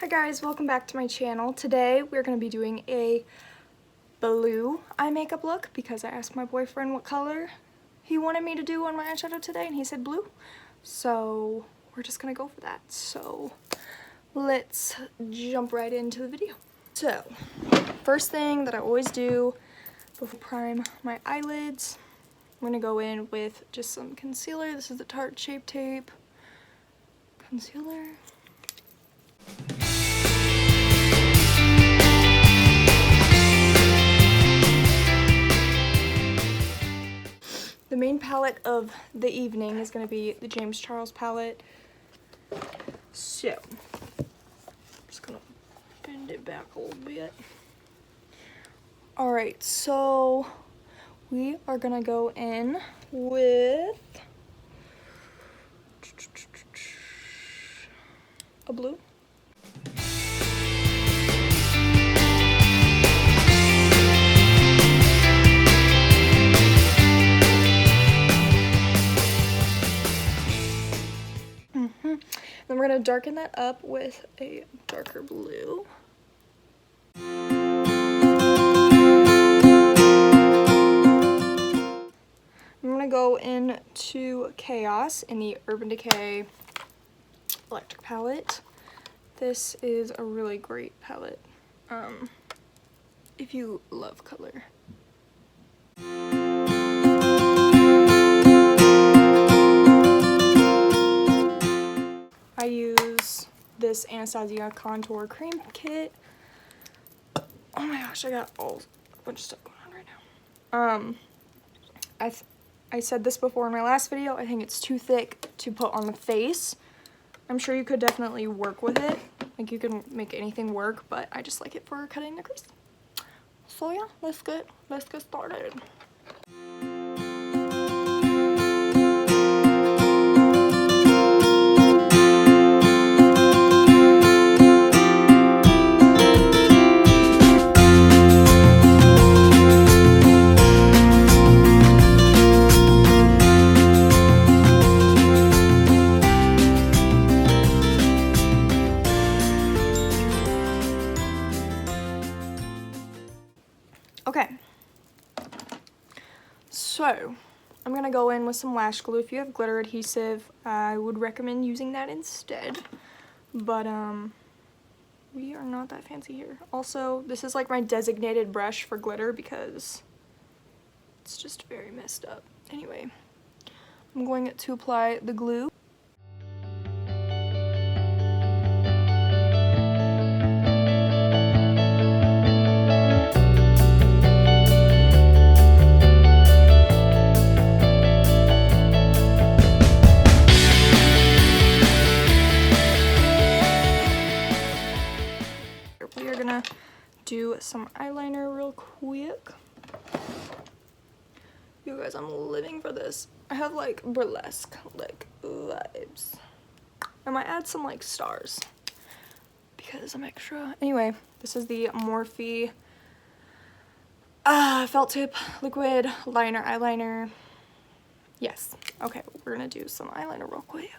Hi guys, welcome back to my channel. Today we're going to be doing a blue eye makeup look because I asked my boyfriend what color he wanted me to do on my eyeshadow today and he said blue. So we're just going to go for that. So let's jump right into the video. So first thing that I always do before I prime my eyelids, I'm going to go in with just some concealer. This is the Tarte Shape Tape concealer. The main palette of the evening is going to be the James Charles palette. So, I'm just going to bend it back a little bit. Alright, so we are going to go in with a blue. Then we're going to darken that up with a darker blue. I'm going to go into Chaos in the Urban Decay Electric palette. This is a really great palette if you love color. I use this Anastasia Contour Cream Kit. Oh my gosh, I got a bunch of stuff going on right now. I said this before in my last video, I think it's too thick to put on the face. I'm sure you could definitely work with it. Like you can make anything work, but I just like it for cutting the crease. So yeah, let's get started. Okay, so I'm gonna go in with some lash glue. If you have glitter adhesive, I would recommend using that instead, but we are not that fancy here. Also, this is like my designated brush for glitter because it's just very messed up. Anyway, I'm going to apply the glue. We are gonna do some eyeliner real quick. You guys, I'm living for this. I have like burlesque like vibes. I might add some like stars because I'm extra. Anyway, this is the Morphe felt tip liquid liner eyeliner. Yes. Okay, we're gonna do some eyeliner real quick.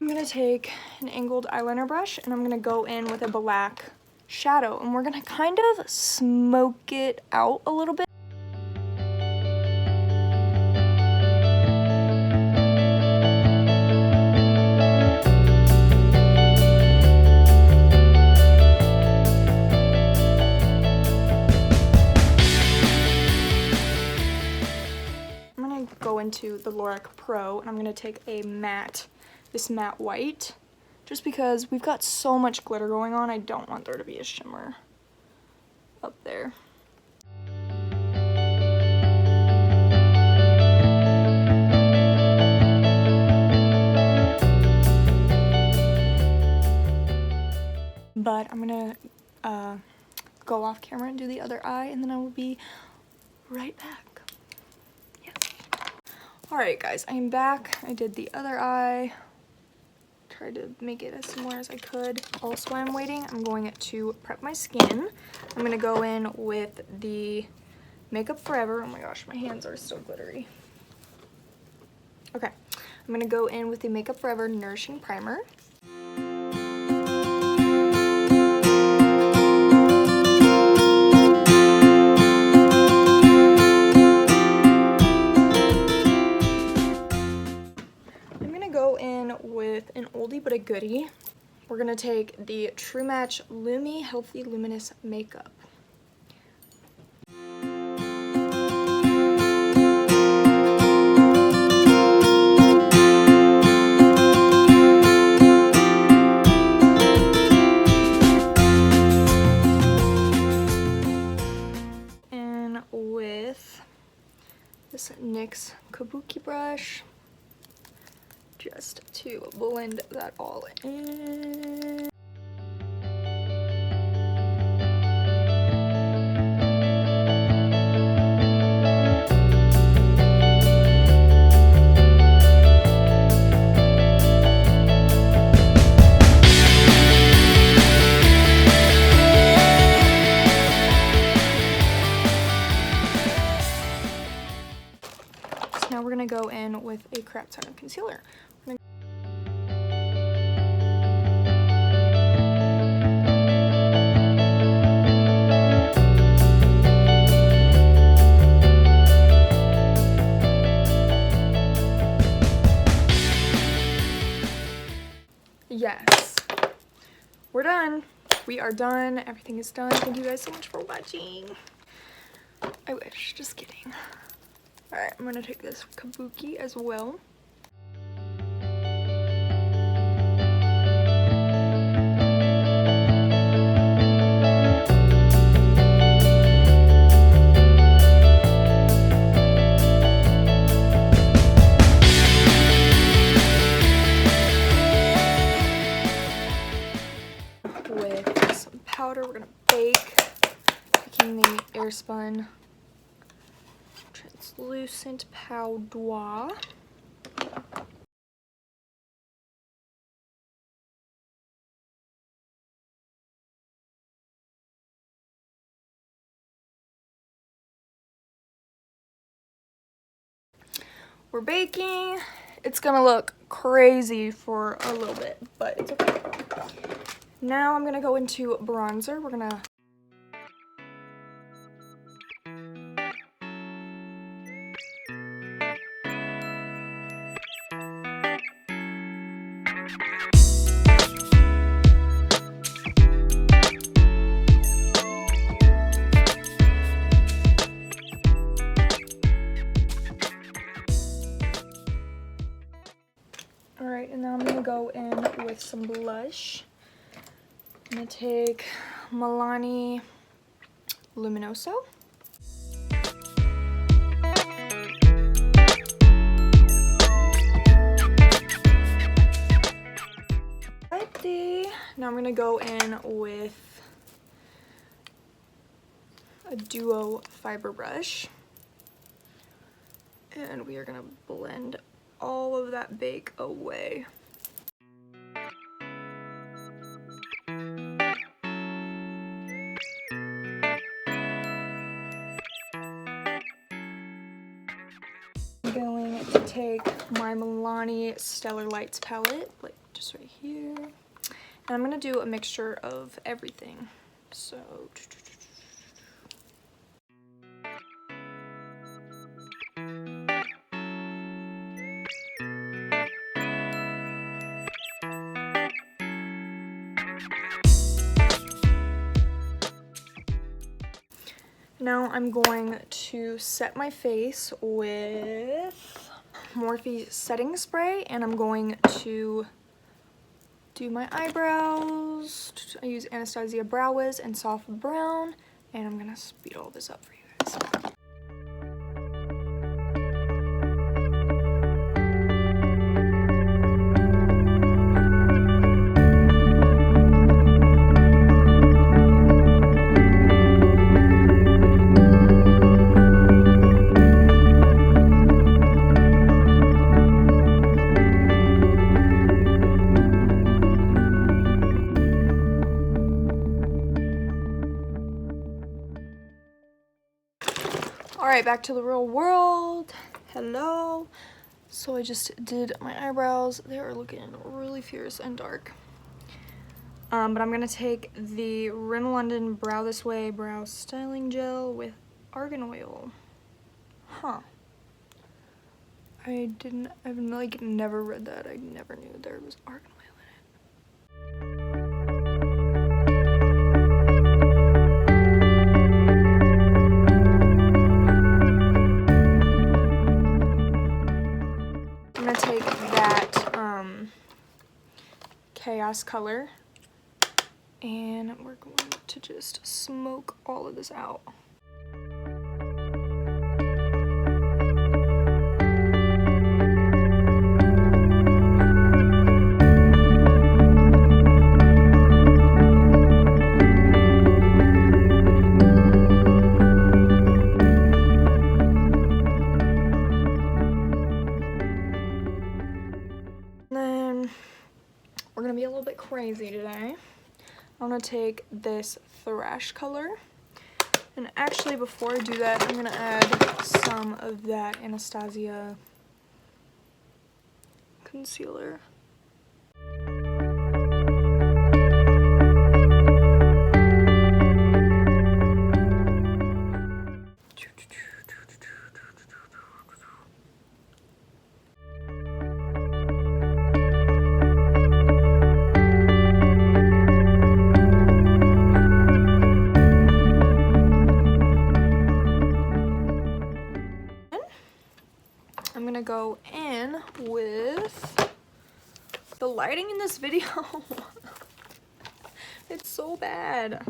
I'm gonna take an angled eyeliner brush and I'm gonna go in with a black shadow and we're gonna kind of smoke it out a little bit. I'm gonna go into the Lorac Pro and I'm gonna take a this matte white, just because we've got so much glitter going on, I don't want there to be a shimmer up there. But I'm gonna go off camera camera and do the other eye, and then I will be right back. Yeah. Alright guys, I am back. I did the other eye. Tried to make it as similar as I could. Also, while I'm waiting, I'm going to prep my skin. I'm going to go in with the Makeup Forever. Oh my gosh, my hands are so glittery. Okay, I'm going to go in with the Makeup Forever Nourishing Primer. Go in with an oldie but a goodie. We're gonna take the True Match Lumi Healthy Luminous Makeup. And with this NYX Kabuki brush, just to blend that all in. So now we're gonna go in with a crap ton of concealer. Yes, we're done. We are done. Everything is done. Thank you guys so much for watching. I wish, just kidding. All right, I'm gonna take this Kabuki as well. With some powder, we're gonna bake, taking the Airspun Translucent Powder. We're baking. It's gonna look crazy for a little bit, but it's okay. Now I'm gonna go into bronzer. We're gonna Alright, and now I'm gonna go in with some blush. I'm gonna take Milani Luminoso. Now I'm gonna go in with a Duo fiber brush, and we are gonna blend all of that bake away. I'm going to take my Milani Stellar Lights palette, like just right here, and I'm gonna do a mixture of everything. So now I'm going to set my face with Morphe setting spray, and I'm going to do my eyebrows. I use Anastasia Brow Wiz and Soft Brown, and I'm gonna speed all this up for you guys. Alright, back to the real world. Hello. So I just did my eyebrows. They are looking really fierce and dark. But I'm going to take the Rimmel London Brow This Way Brow Styling Gel with Argan Oil. Huh. I've like never read that. I never knew there was argan oil in it. I'm gonna take that Chaos color and we're going to just smoke all of this out. Then we're gonna be a little bit crazy today. I'm gonna take this Thrash color, and actually before I do that, I'm gonna add some of that Anastasia concealer. I'm gonna go in with the lighting in this video. It's so bad.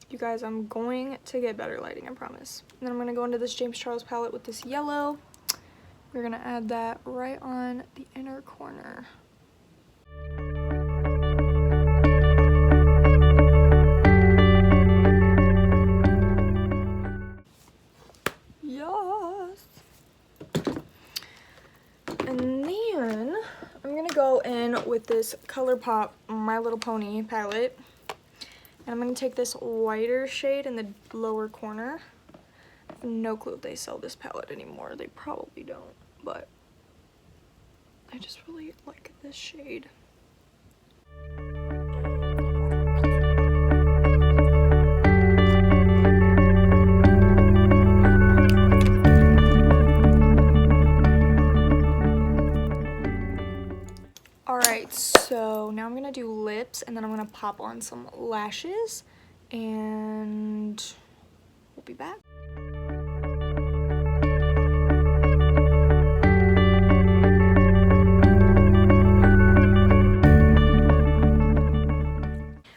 You guys, I'm going to get better lighting, I promise. And then I'm gonna go into this James Charles palette with this yellow. We're gonna add that right on the inner corner. And then I'm gonna go in with this ColourPop My Little Pony palette. And I'm gonna take this whiter shade in the lower corner. I have no clue if they sell this palette anymore. They probably don't, but I just really like this shade. Alright, so now I'm gonna do lips and then I'm gonna pop on some lashes and we'll be back.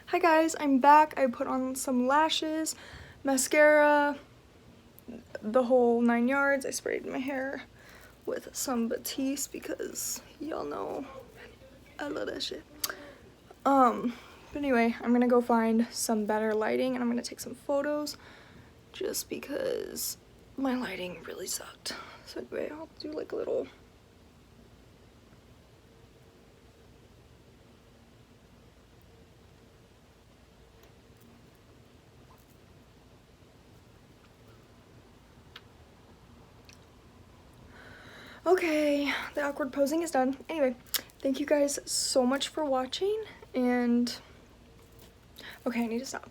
Hi guys, I'm back. I put on some lashes, mascara, the whole 9 yards. I sprayed my hair with some Batiste because y'all know I love that shit. But anyway, I'm gonna go find some better lighting and I'm gonna take some photos just because my lighting really sucked. So anyway, I'll do like a little okay, the awkward posing is done. Anyway, thank you guys so much for watching, and okay, I need to stop.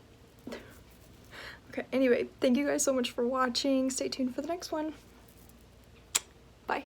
Okay, anyway, thank you guys so much for watching. Stay tuned for the next one. Bye.